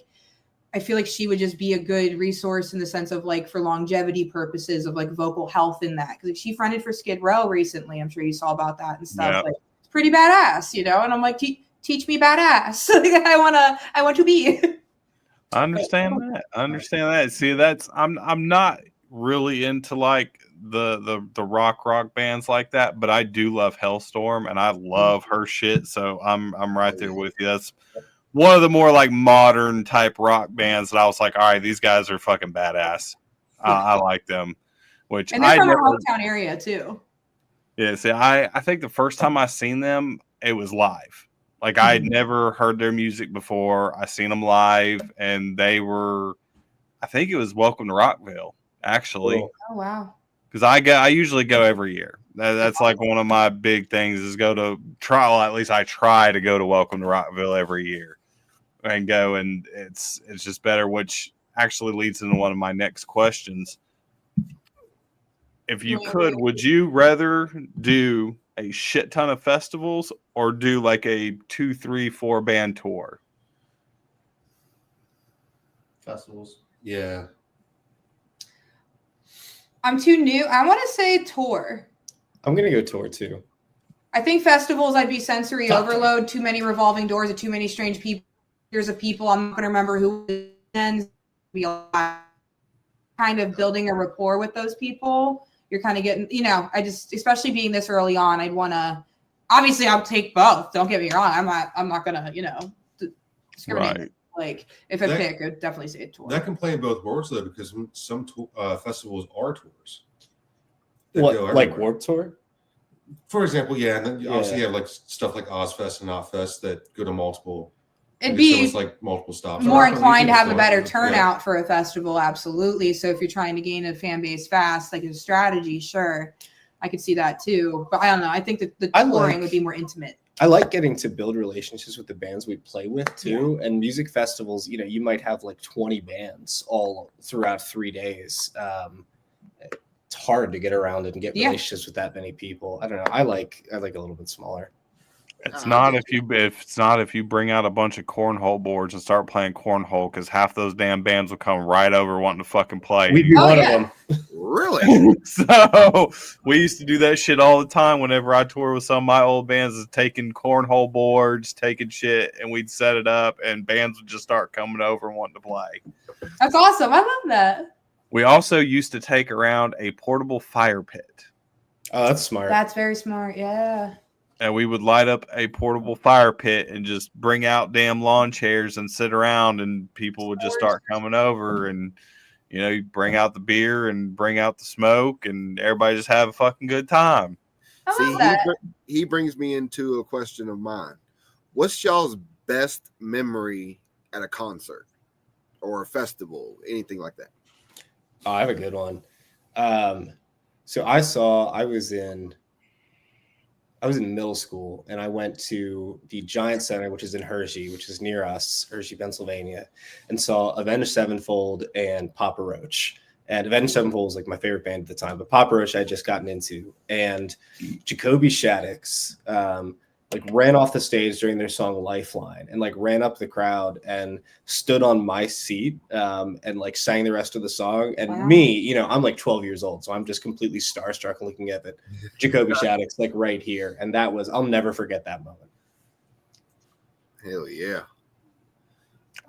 I feel like she would just be a good resource in the sense of like for longevity purposes of like vocal health in that. Because like, she fronted for Skid Row recently. I'm sure you saw about that and stuff. Yep. Like it's pretty badass, you know. And I'm like, teach me badass. Like I want to be. I understand that. See, that's I'm not really into like the rock bands like that, but I do love Hellstorm and I love her shit. So I'm right there with you. That's one of the more like modern type rock bands that I was like, all right, these guys are fucking badass. I like them. Which And they're I from never, our hometown area too. yeah. See, I think the first time I seen them, it was live. Like I had never heard their music before. I seen them live, and they were, I think it was Welcome to Rockville, actually. Oh wow. Because I usually go every year. That's like one of my big things is go to try. Well, at least I try to go to Welcome to Rockville every year, and go, and it's just better. Which actually leads into one of my next questions. If you could, would you rather do a shit ton of festivals or do like a 2, 3, 4 band tour? Festivals. Yeah. I'm too new. I want to say tour. I'm gonna go tour too. I think festivals, I'd be sensory overload, too many revolving doors of too many strange people. Here's of people I'm not going to remember who ends. Be a lot. Kind of building a rapport with those people. You're kind of getting, you know, I just, especially being this early on, I'd want to, obviously I'll take both. Don't get me wrong. I'm not going to, you know, discriminate. Right. Like if I pick, I'd definitely say a tour. That can play in both worlds though, because some festivals are tours. What, like Warped Tour? For example, yeah, and then obviously you have like stuff like Ozfest and Knotfest that go to multiple. It'd be like multiple stops. more inclined to have a better turnout for a festival, absolutely. So if you're trying to gain a fan base fast, like a strategy, sure, I could see that too. But I don't know. I think that the touring would be more intimate. I like getting to build relationships with the bands we play with too. Yeah. And music festivals, you know, you might have like 20 bands all throughout 3 days. It's hard to get around and get relationships with that many people. I don't know. I like a little bit smaller. It's not if you bring out a bunch of cornhole boards and start playing cornhole, because half those damn bands will come right over wanting to fucking play. We'd be one of them. Really? So we used to do that shit all the time whenever I tour with some of my old bands, is taking cornhole boards, taking shit, and we'd set it up and bands would just start coming over and wanting to play. That's awesome. I love that. We also used to take around a portable fire pit. Oh, that's smart. That's very smart. Yeah. And we would light up a portable fire pit and just bring out damn lawn chairs and sit around, and people would just start coming over, and you know, you bring out the beer and bring out the smoke, and everybody just have a fucking good time. He brings me into a question of mine. What's y'all's best memory at a concert or a festival, anything like that? Oh, I have a good one. So I was in middle school, and I went to the Giant Center, which is in Hershey, which is near us, Hershey, Pennsylvania, and saw Avenged Sevenfold and Papa Roach. And Avenged Sevenfold was like my favorite band at the time, but Papa Roach I had just gotten into. And Jacoby Shaddix like ran off the stage during their song Lifeline and like ran up the crowd and stood on my seat and like sang the rest of the song. And me, you know, I'm like 12 years old, so I'm just completely starstruck looking at it. Jacoby Shaddix like right here. And that was, I'll never forget that moment. Hell yeah.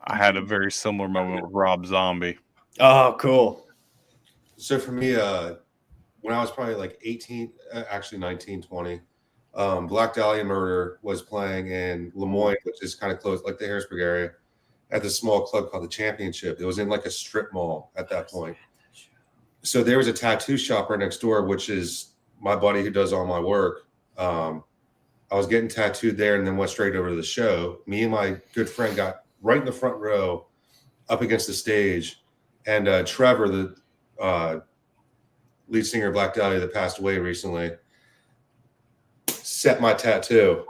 I had a very similar moment with Rob Zombie. Oh, cool. So for me, when I was probably like 18, actually 19, 20, Black Dahlia Murder was playing in Lemoyne, which is kind of close, like the Harrisburg area, at this small club called the Championship. It was in like a strip mall at that point. So there was a tattoo shop right next door, which is my buddy who does all my work. I was getting tattooed there and then went straight over to the show. Me and my good friend got right in the front row up against the stage. And Trevor, the lead singer of Black Dahlia that passed away recently, set my tattoo.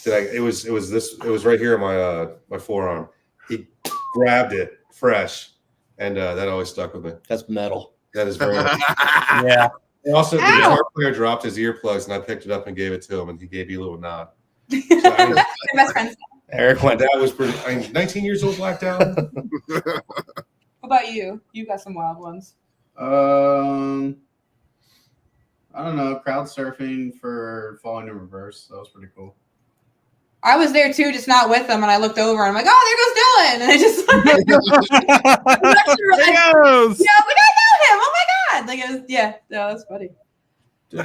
It was right here on my forearm. He grabbed it fresh, and that always stuck with me. That's metal. That is very metal. Yeah. And also, the guitar player dropped his earplugs, and I picked it up and gave it to him, and he gave you a little nod. So Eric went. That was pretty. 19 years old, blacked out. What about you? You got some wild ones. I don't know. Crowd surfing for Falling in Reverse. That was pretty cool. I was there too, just not with them, and I looked over and I'm like, oh, there goes Dylan. And I just There goes. yeah, I was like, I know him. Oh my god. Like it was, yeah, that was funny. I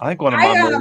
think one of my I've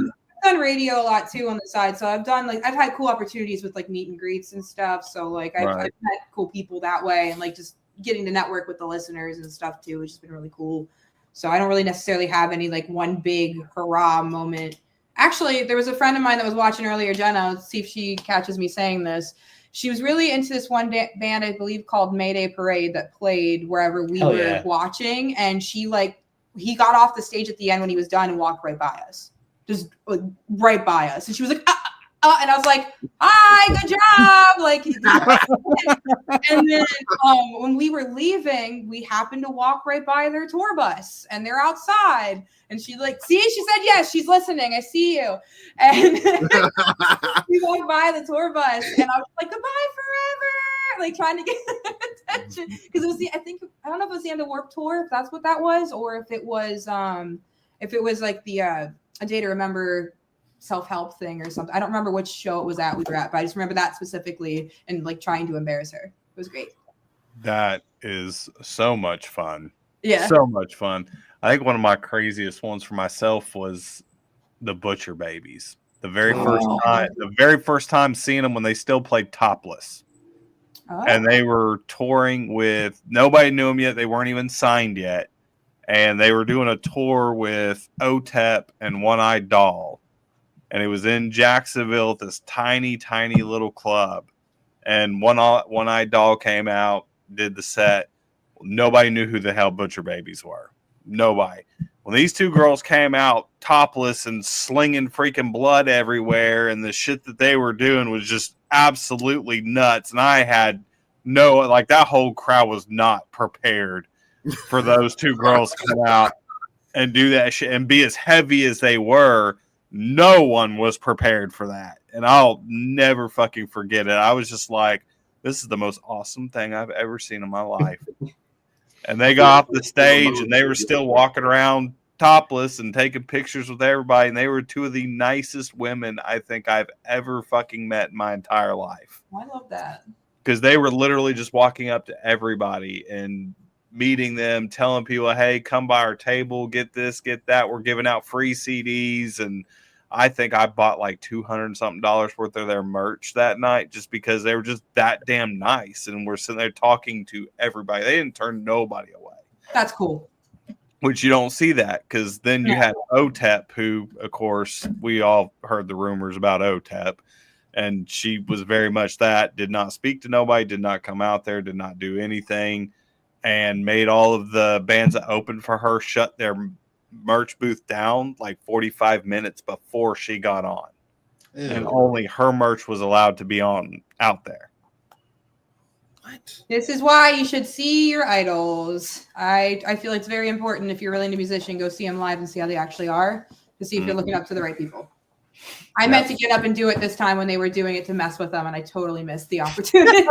done radio a lot too on the side. So I've had cool opportunities with like meet and greets and stuff. So like I've met cool people that way, and like just getting to network with the listeners and stuff too, which has been really cool. So I don't really necessarily have any like one big hurrah moment. Actually, there was a friend of mine that was watching earlier, Jenna. Let's see if she catches me saying this. She was really into this one band, I believe, called Mayday Parade that played wherever we were watching. And he got off the stage at the end when he was done and walked right by us, just like, right by us. And she was like, and I was like, hi, good job. Like, and then when we were leaving, we happened to walk right by their tour bus and they're outside. And she like, see, she said, yes, she's listening. I see you. And we walked by the tour bus and I was like, goodbye forever. Like trying to get attention. Because it was I don't know if it was the end of Warped Tour, if that's what that was, or if it was like the A Day to Remember self-help thing or something. I don't remember which show it was at we were at, but I just remember that specifically and like trying to embarrass her. It was great. That is so much fun. Yeah. So much fun. I think one of my craziest ones for myself was the Butcher Babies. The very first time seeing them when they still played topless. Oh. And they were touring with, nobody knew them yet. They weren't even signed yet. And they were doing a tour with OTEP and One Eyed Doll. And it was in Jacksonville at this tiny, tiny little club. And One Eyed Doll came out, did the set. Nobody knew who the hell Butcher Babies were. Nobody. When these two girls came out topless and slinging freaking blood everywhere, and the shit that they were doing was just absolutely nuts. And I had that whole crowd was not prepared for those two girls to come out and do that shit and be as heavy as they were. No one was prepared for that. And I'll never fucking forget it. I was just like, this is the most awesome thing I've ever seen in my life. And they got off the stage and they were still walking around topless and taking pictures with everybody. And they were two of the nicest women I think I've ever fucking met in my entire life. I love that. Because they were literally just walking up to everybody and meeting them, telling people, hey, come by our table, get this, get that. We're giving out free CDs. And I think I bought like $200 and something worth of their merch that night just because they were just that damn nice. And we're sitting there talking to everybody. They didn't turn nobody away. That's cool. Which you don't see that because then you had OTEP, who, of course, we all heard the rumors about OTEP. And she was very much that, did not speak to nobody, did not come out there, did not do anything, and made all of the bands that opened for her shut their merch booth down like 45 minutes before she got on. Ew. And only her merch was allowed to be on out there. What? This is why you should see your idols. I feel it's very important if you're really into musician, go see them live and see how they actually are to see if you're looking up to the right people. I meant to get up and do it this time when they were doing it to mess with them, and I totally missed the opportunity.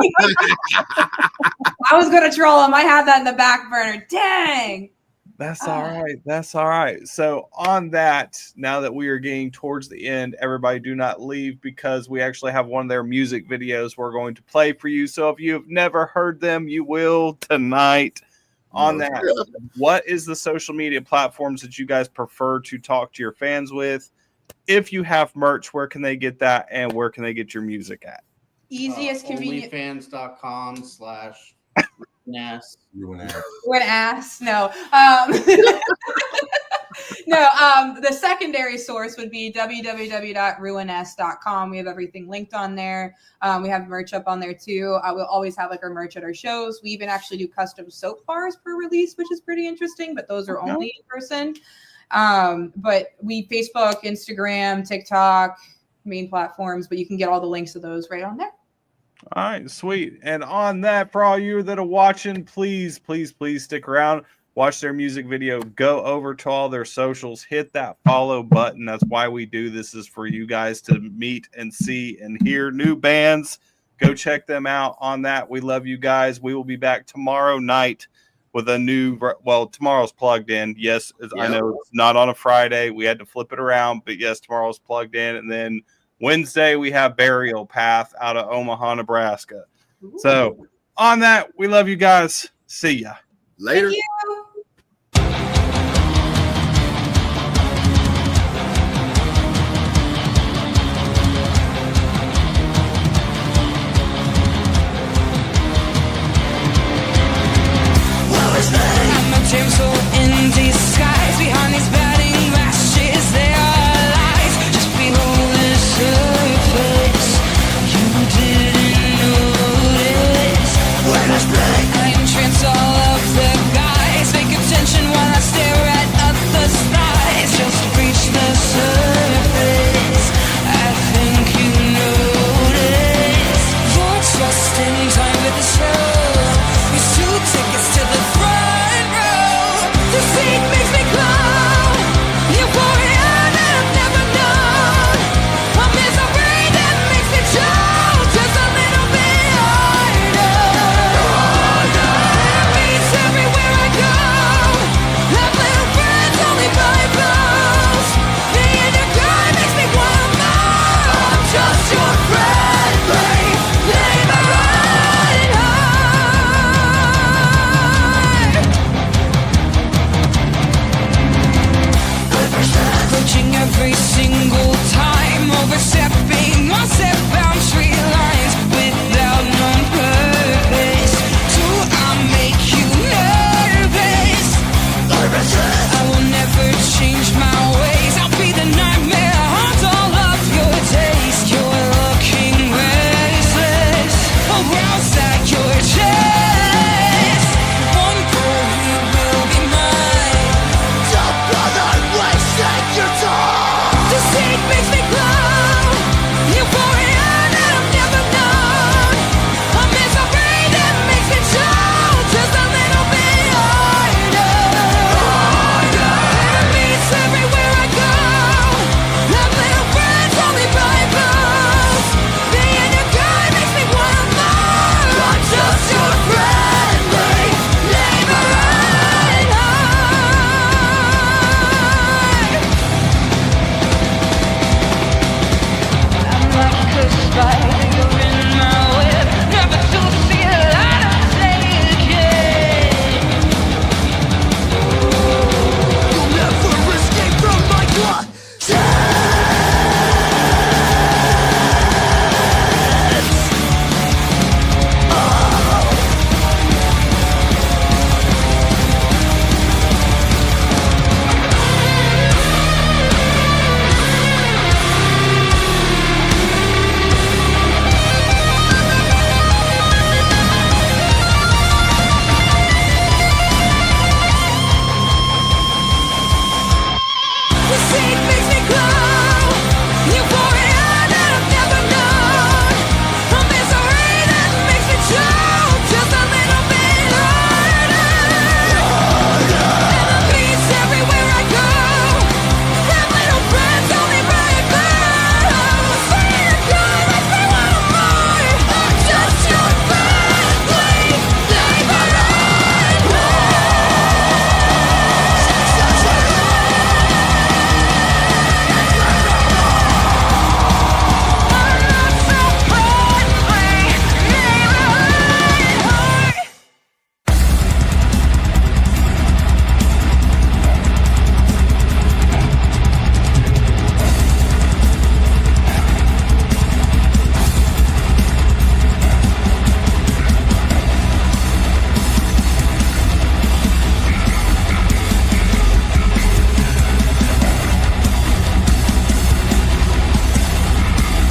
I was going to troll them. I had that in the back burner. Dang. That's all right. That's all right. So on that, now that we are getting towards the end, everybody do not leave because we actually have one of their music videos we're going to play for you. So if you've never heard them, you will tonight. On that, what is the social media platforms that you guys prefer to talk to your fans with? If you have merch, where can they get that and where can they get your music at? Easiest convenient. Onlyfans.com/Ruiness. Ruiness. No. The secondary source would be www.ruiness.com. We have everything linked on there. We have merch up on there too. We'll always have like our merch at our shows. We even actually do custom soap bars per release, which is pretty interesting, but those are only in person. But we Facebook, Instagram, TikTok, main platforms, but you can get all the links to those right on there. All right, sweet. And on that, for all you that are watching, please stick around. watch their music video, go over to all their socials, hit that follow button. That's why we do this, is for you guys to meet and see and hear new bands. Go check them out on that. We love you guys. We will be back tomorrow night with a new, well, tomorrow's plugged in. Yes, I know it's not on a Friday. We had to flip it around, but yes, tomorrow's plugged in. And then Wednesday, we have Burial Path out of Omaha, Nebraska. So on that, we love you guys. See ya. Later. Thank you.